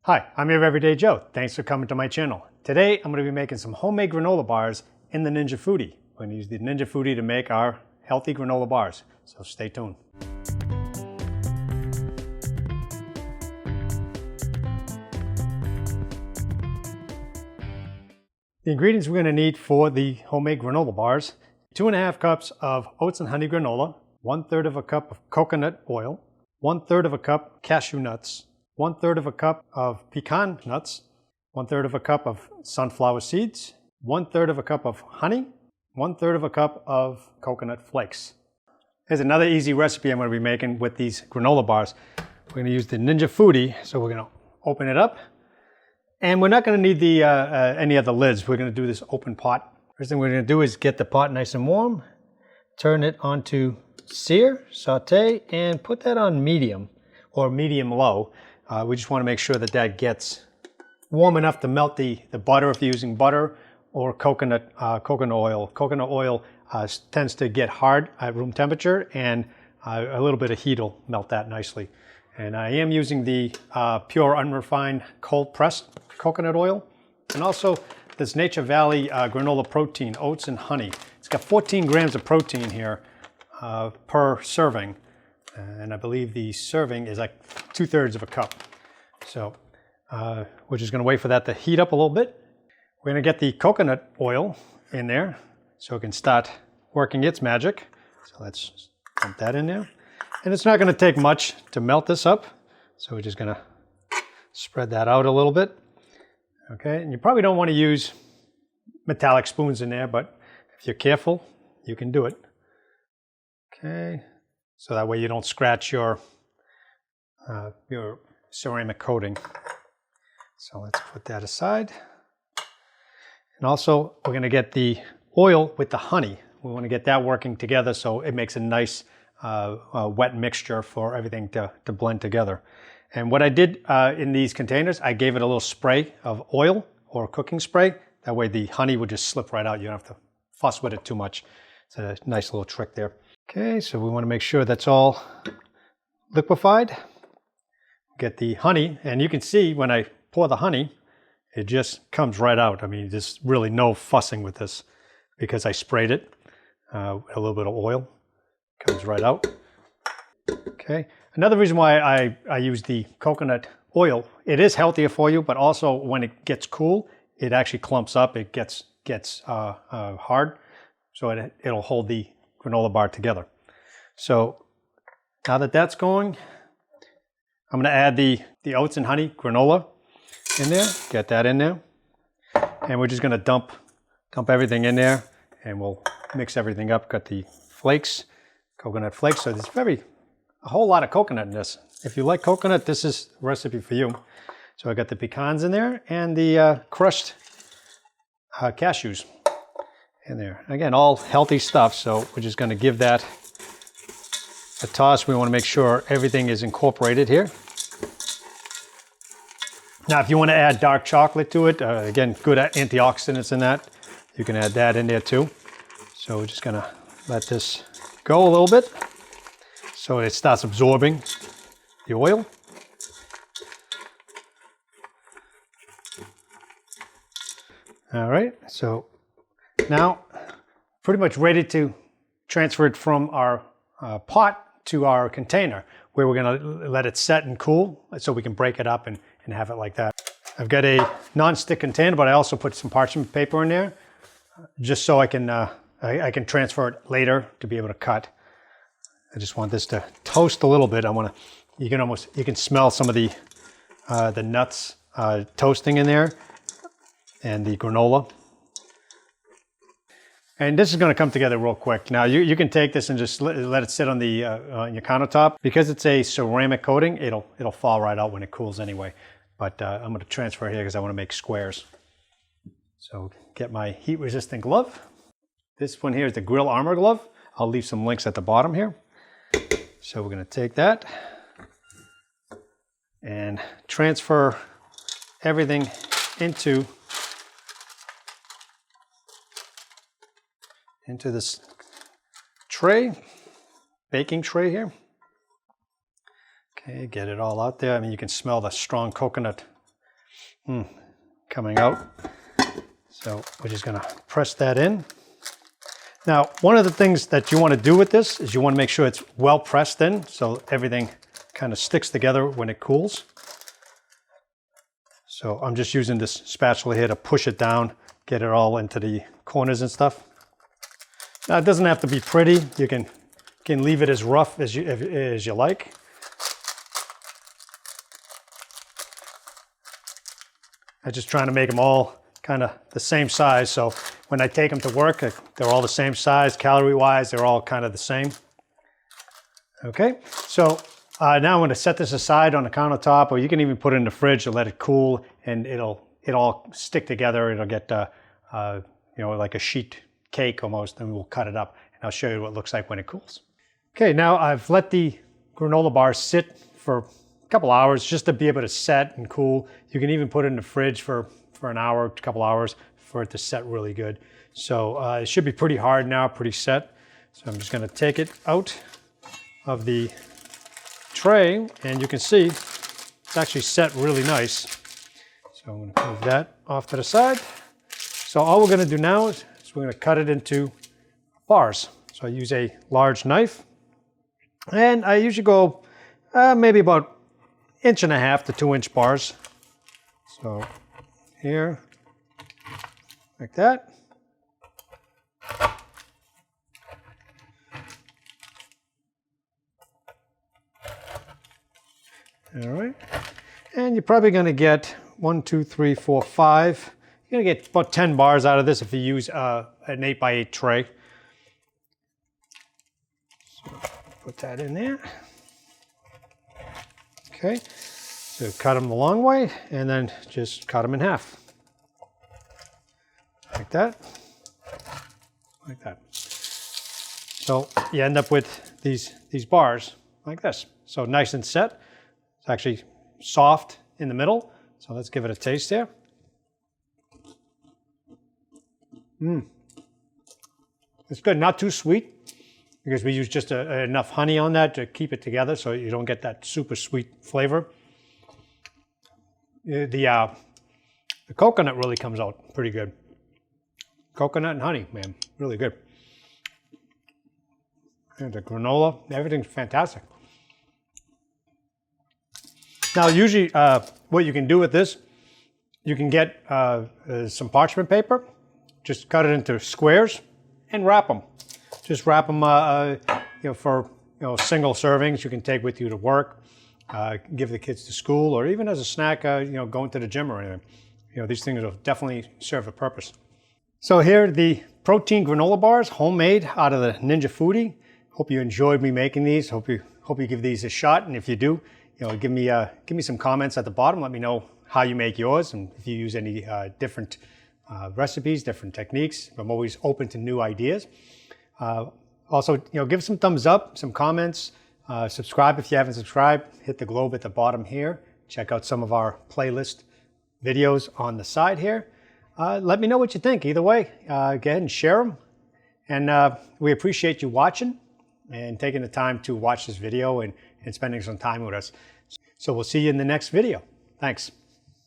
Hi, I'm your Everyday Joe. Thanks for coming to my channel. Today I'm going to be making some homemade granola bars in the Ninja Foodi. We're going to use the Ninja Foodi to make our healthy granola bars, so stay tuned. The ingredients we're going to need for the homemade granola bars: 2½ cups of oats and honey granola, 1/3 of a cup of coconut oil, 1/3 of a cup cashew nuts, 1/3 of a cup of pecan nuts, 1/3 of a cup of sunflower seeds, 1/3 of a cup of honey, 1/3 of a cup of coconut flakes. Here's another easy recipe I'm going to be making with these granola bars. We're going to use the Ninja Foodi, so we're going to open it up. And we're not going to need the any of the lids. We're going to do this open pot. First thing we're going to do is get the pot nice and warm, turn it onto sear, saute, and put that on medium or medium-low. We just want to make sure that that gets warm enough to melt the butter if you're using butter or coconut oil. Coconut oil tends to get hard at room temperature, and a little bit of heat will melt that nicely. And I am using the pure unrefined cold pressed coconut oil, and also this Nature Valley granola protein, oats and honey. It's got 14 grams of protein here per serving. And I believe the serving is like 2/3 of a cup. So we're just going to wait for that to heat up a little bit. We're going to get the coconut oil in there so it can start working its magic. So let's dump that in there. And it's not going to take much to melt this up. So we're just going to spread that out a little bit. Okay, and you probably don't want to use metallic spoons in there, but if you're careful, you can do it. Okay. So that way you don't scratch your ceramic coating. So let's put that aside. And also we're going to get the oil with the honey. We want to get that working together so it makes a nice wet mixture for everything to blend together. And what I did in these containers, I gave it a little spray of oil or cooking spray. That way the honey would just slip right out. You don't have to fuss with it too much. It's a nice little trick there. Okay, so we want to make sure that's all liquefied. Get the honey, and you can see when I pour the honey, it just comes right out. I mean, there's really no fussing with this because I sprayed it with a little bit of oil. Comes right out. Okay, another reason why I use the coconut oil, it is healthier for you, but also when it gets cool, it actually clumps up. It gets hard, so it'll hold the granola bar together. So now that that's going, I'm going to add the oats and honey granola in there. Get that in there, and we're just going to dump everything in there, and we'll mix everything up. Got the flakes, coconut flakes. So there's a whole lot of coconut in this. If you like coconut, this is the recipe for you. So I got the pecans in there and the crushed cashews in there. Again, all healthy stuff, so we're just going to give that a toss. We want to make sure everything is incorporated here. Now, if you want to add dark chocolate to it, again, good antioxidants in that, you can add that in there too. So we're just going to let this go a little bit so it starts absorbing the oil. All right, so now, pretty much ready to transfer it from our pot to our container, where we're going to let it set and cool so we can break it up and have it like that. I've got a non-stick container, but I also put some parchment paper in there just so I can transfer it later to be able to cut. I just want this to toast a little bit. You can smell some of the nuts toasting in there and the granola. And this is going to come together real quick. Now you can take this and just let it sit on on your countertop. Because it's a ceramic coating, it'll fall right out when it cools anyway. But I'm going to transfer here because I want to make squares. So get my heat resistant glove. This one here is the Grill Armor glove. I'll leave some links at the bottom here. So we're going to take that and transfer everything into this tray, baking tray here. Okay, get it all out there. I mean, you can smell the strong coconut coming out. So we're just gonna press that in. Now, one of the things that you want to do with this is you want to make sure it's well pressed in so everything kind of sticks together when it cools. So I'm just using this spatula here to push it down, get it all into the corners and stuff. Now, it doesn't have to be pretty. You can leave it as rough as you like. I'm just trying to make them all kind of the same size, so when I take them to work, they're all the same size, calorie-wise, they're all kind of the same. Okay, so now I'm going to set this aside on the countertop, or you can even put it in the fridge to let it cool, and it'll all stick together. It'll get you know, like a sheet cake almost, and we'll cut it up, and I'll show you what it looks like when it cools. Okay, now I've let the granola bar sit for a couple hours just to be able to set and cool. You can even put it in the fridge for an hour, a couple hours for it to set really good. So it should be pretty hard now, pretty set. So I'm just gonna take it out of the tray, and you can see it's actually set really nice. So I'm gonna move that off to the side. So all we're gonna do now is we're gonna cut it into bars. So I use a large knife, and I usually go maybe about 1.5 to 2 inch bars. So here, like that. All right, and you're probably going to get 1, 2, 3, 4, 5. You're going to get about 10 bars out of this if you use an 8x8 tray. So put that in there. Okay. So cut them the long way, and then just cut them in half. Like that. Like that. So you end up with these bars like this. So nice and set. It's actually soft in the middle. So let's give it a taste here. It's good, not too sweet, because we use just enough honey on that to keep it together so you don't get that super sweet flavor. The coconut really comes out pretty good. Coconut and honey, man, really good. And the granola, everything's fantastic. Now, usually what you can do with this, you can get some parchment paper, just cut it into squares and wrap them. Just wrap them you know, for single servings you can take with you to work. Give the kids to school, or even as a snack, you know, going to the gym or anything. You know, these things will definitely serve a purpose. So here are the protein granola bars, homemade out of the Ninja Foodi. Hope you enjoyed me making these. Hope you give these a shot, and if you do, you know, give me some comments at the bottom. Let me know how you make yours, and if you use any different recipes, different techniques. I'm always open to new ideas. Also, you know, give some thumbs up, some comments. Subscribe if you haven't subscribed. Hit the globe at the bottom here. Check out some of our playlist videos on the side here. Let me know what you think. Either way, go ahead and share them. And we appreciate you watching and taking the time to watch this video and spending some time with us. So we'll see you in the next video. Thanks.